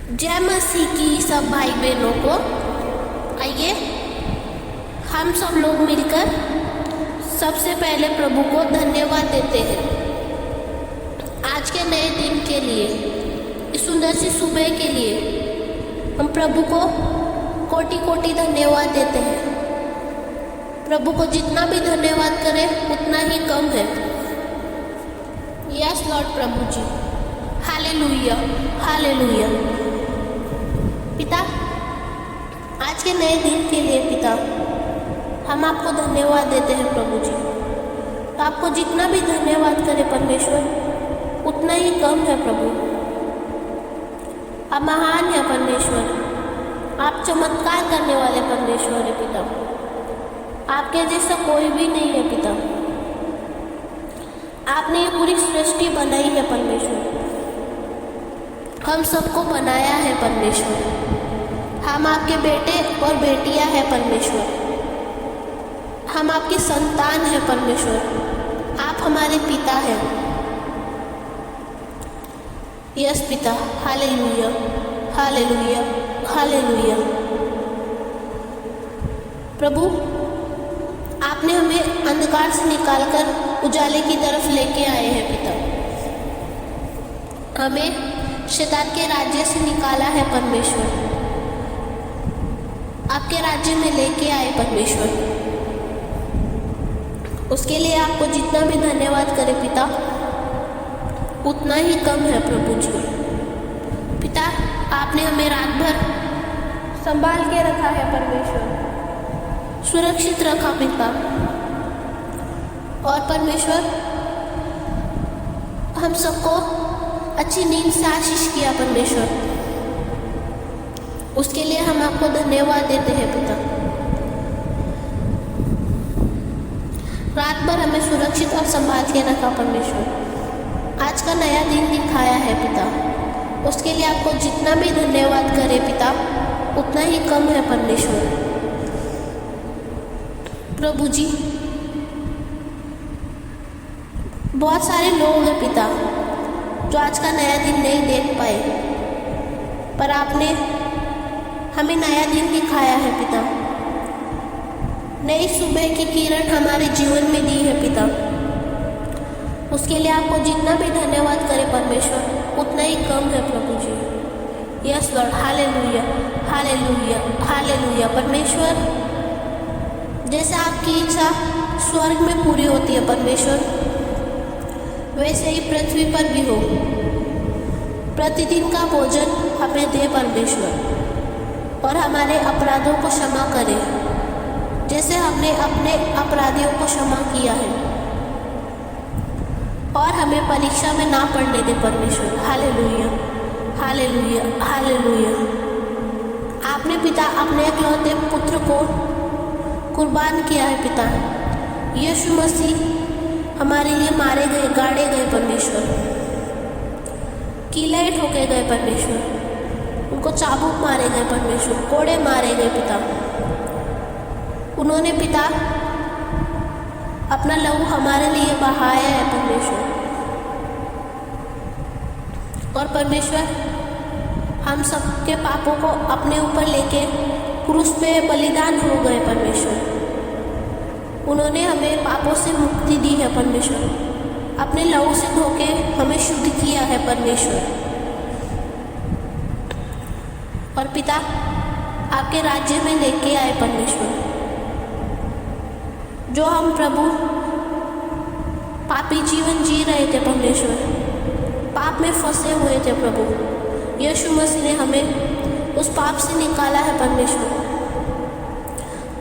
जय मसीह की सब भाई बहनों को। आइए हम सब लोग मिलकर सबसे पहले प्रभु को धन्यवाद देते हैं आज के नए दिन के लिए, इस सुंदर सी सुबह के लिए। हम प्रभु को कोटि कोटि धन्यवाद देते हैं। प्रभु को जितना भी धन्यवाद करें उतना ही कम है। यस लॉर्ड प्रभु जी, हालेलुया हालेलुया। पिता, आज के नए दिन के लिए पिता हम आपको धन्यवाद देते हैं प्रभु जी। आपको जितना भी धन्यवाद करें परमेश्वर उतना ही कम है प्रभु। आप महान है परमेश्वर, आप चमत्कार करने वाले परमेश्वर है पिता। आपके जैसा कोई भी नहीं है पिता। आपने ये पूरी सृष्टि बनाई है परमेश्वर, हम सबको बनाया है परमेश्वर। हम आपके बेटे और बेटियां हैं परमेश्वर। हम आपकी संतान हैं परमेश्वर। आप हमारे पिता हैं। यस पिता, हालेलुया हालेलुया हालेलुया। प्रभु, आपने हमें अंधकार से निकालकर उजाले की तरफ लेके आए हैं पिता। हमें शैतान के राज्य से निकाला है परमेश्वर। आपके राज्य में लेके आए परमेश्वर। उसके लिए आपको जितना भी धन्यवाद करें पिता उतना ही कम है प्रभु जी। पिता, आपने हमें रात भर संभाल के रखा है परमेश्वर, सुरक्षित रखा पिता। और परमेश्वर, हम सबको अच्छी नींद से आशीष किया परमेश्वर। उसके लिए हम आपको धन्यवाद देते हैं पिता। रात भर हमें सुरक्षित और संभाल के रखा परमेश्वर। आज का नया दिन दिखाया है पिता। उसके लिए आपको जितना भी धन्यवाद करें पिता उतना ही कम है परमेश्वर। प्रभु जी, बहुत सारे लोग हैं पिता जो आज का नया दिन नहीं देख पाए, पर आपने हमें नया दिन दिखाया है पिता। नई सुबह की किरण हमारे जीवन में दी है पिता। उसके लिए आपको जितना भी धन्यवाद करें परमेश्वर उतना ही कम है प्रभु जी। Yes lord, hallelujah hallelujah hallelujah. परमेश्वर, जैसे आपकी इच्छा स्वर्ग में पूरी होती है परमेश्वर, वैसे ही पृथ्वी पर भी हो। प्रतिदिन का भोजन हमें दे परमेश्वर, और हमारे अपराधों को क्षमा करें जैसे हमने अपने अपराधियों को क्षमा किया है। और हमें परीक्षा में ना पड़ने दे परमेश्वर। Hallelujah hallelujah hallelujah. आपने पिता अपने इकलौते पुत्र को कुर्बान किया है पिता। यीशु मसीह हमारे लिए मारे गए, गाड़े गए परमेश्वर, कीले ठोके गए परमेश्वर, उनको चाबुक मारे गए परमेश्वर, कोड़े मारे गए पिता। उन्होंने पिता अपना लहू हमारे लिए बहाया है परमेश्वर। और परमेश्वर, हम सबके पापों को अपने ऊपर लेके क्रूस पे बलिदान हो गए परमेश्वर। उन्होंने हमें पापों से मुक्ति दी है परमेश्वर। अपने लहू से धोके हमें शुद्ध किया है परमेश्वर। और पिता, आपके राज्य में लेके आए परमेश्वर। जो हम प्रभु पापी जीवन जी रहे थे परमेश्वर, पाप में फंसे हुए थे प्रभु, यीशु मसीह ने हमें उस पाप से निकाला है परमेश्वर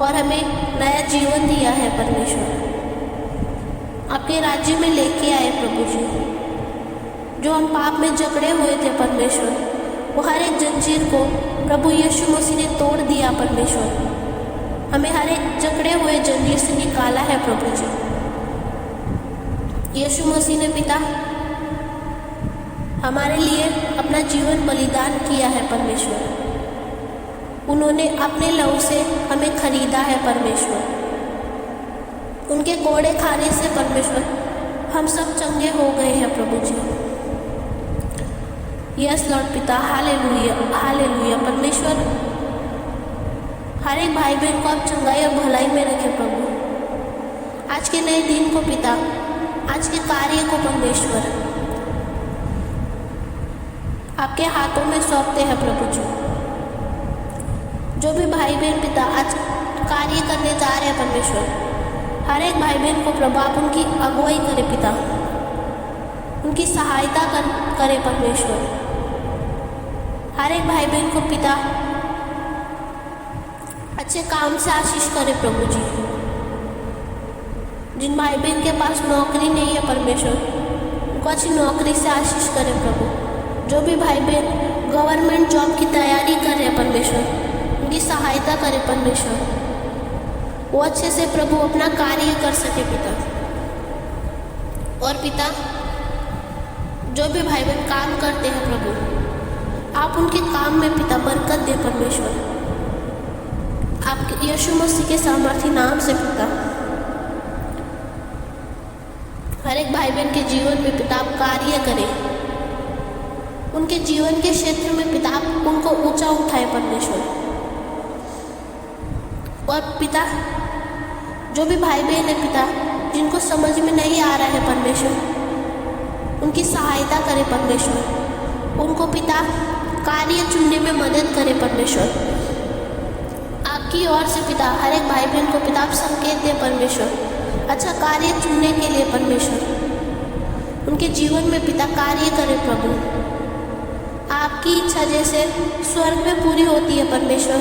और हमें नया जीवन दिया है परमेश्वर। आपके राज्य में लेके आए प्रभु जी। जो हम पाप में जकड़े हुए थे परमेश्वर, वो हर एक जंजीर को प्रभु यीशु मसीह ने तोड़ दिया परमेश्वर। हमें हर एक जकड़े हुए जंजीर से निकाला है प्रभु जी। यीशु मसीह ने पिता हमारे लिए अपना जीवन बलिदान किया है परमेश्वर। उन्होंने अपने लहू से हमें खरीदा है परमेश्वर। उनके कोड़े खाने से परमेश्वर हम सब चंगे हो गए हैं प्रभु जी। यस लॉर्ड पिता, हालेलुया हालेलुया। परमेश्वर हर एक भाई बहन को आप चंगाई और भलाई में रखें प्रभु। आज के नए दिन को पिता, आज के कार्य को परमेश्वर आपके हाथों में सौंपते हैं प्रभु जी। जो भी भाई बहन पिता आज कार्य करने जा रहे हैं परमेश्वर, हर एक भाई बहन को प्रभु आप उनकी अगुवाई करें पिता, उनकी सहायता करें परमेश्वर। हर एक भाई बहन को पिता अच्छे काम से आशीष करें प्रभु जी। जिन भाई बहन के पास नौकरी नहीं है परमेश्वर, उनको अच्छी नौकरी से आशीष करें प्रभु। जो भी भाई बहन गवर्नमेंट जॉब की तैयारी कर रहे हैं परमेश्वर, उनकी सहायता करें परमेश्वर, वो अच्छे से प्रभु अपना कार्य कर सके पिता। और पिता जो भी भाई बहन काम करते हैं प्रभु, आप उनके काम में पिता बरकत दे परमेश्वर। आपके यीशु मसीह के सामर्थी नाम से पिता, हर एक भाई बहन के जीवन में पिता आप कार्य करें, उनके जीवन के क्षेत्र में पिता आप उनको ऊंचा उठाए परमेश्वर। और पिता जो भी भाई बहन है पिता, जिनको समझ में नहीं आ रहा है परमेश्वर, उनकी सहायता करें परमेश्वर। उनको पिता कार्य चुनने में मदद करें परमेश्वर। आपकी ओर से पिता हर एक भाई बहन को पिता आप संकेत दें परमेश्वर, अच्छा कार्य चुनने के लिए परमेश्वर। उनके जीवन में पिता कार्य करें प्रभु। आपकी इच्छा जैसे स्वर्ग में पूरी होती है परमेश्वर,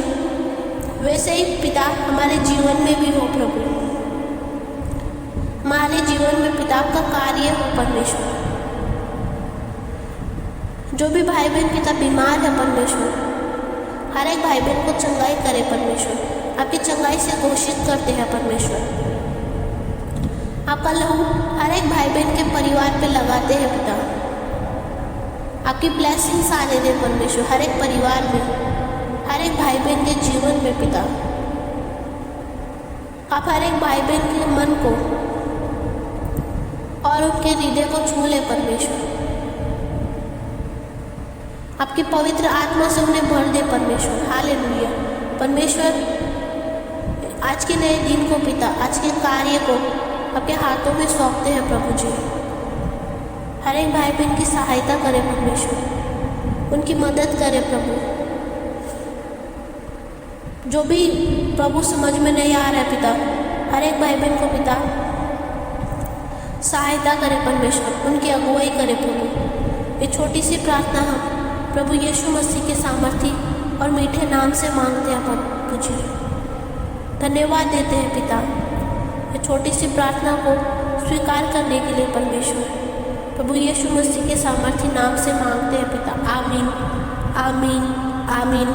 वैसे ही पिता हमारे जीवन में भी हो प्रभु। हमारे जीवन में पिता आपका कार्य हो परमेश्वर। जो भी भाई बहन पिता बीमार है परमेश्वर, हर एक भाई बहन को चंगाई करे परमेश्वर। आपकी चंगाई से घोषित करते हैं परमेश्वर। आपका लहू हर एक भाई बहन के परिवार पे लगाते हैं पिता। आपकी ब्लेसिंग्स आने दें परमेश्वर हर एक परिवार में, हर एक भाई बहन के जीवन में पिता। आप हर एक भाई बहन के मन को और उनके हृदय को छू ले परमेश्वर। आपकी पवित्र आत्मा से उन्हें भर दे परमेश्वर। हालेलुया। परमेश्वर आज के नए दिन को पिता, आज के कार्य को आपके हाथों में सौंपते हैं प्रभु जी। हर एक भाई बहन की सहायता करें परमेश्वर, उनकी मदद करें प्रभु। जो भी प्रभु समझ में नहीं आ रहा है पिता, हर एक भाई बहन को पिता सहायता करें परमेश्वर, उनकी अगुवाई करें प्रभु। ये छोटी सी प्रार्थना हम प्रभु यीशु मसीह के सामर्थी और मीठे नाम से मांगते हैं प्रभु जी। धन्यवाद देते हैं पिता ये छोटी सी प्रार्थना को स्वीकार करने के लिए परमेश्वर। प्रभु यीशु मसीह के सामर्थी नाम से मांगते हैं पिता। आमीन आमीन आमीन।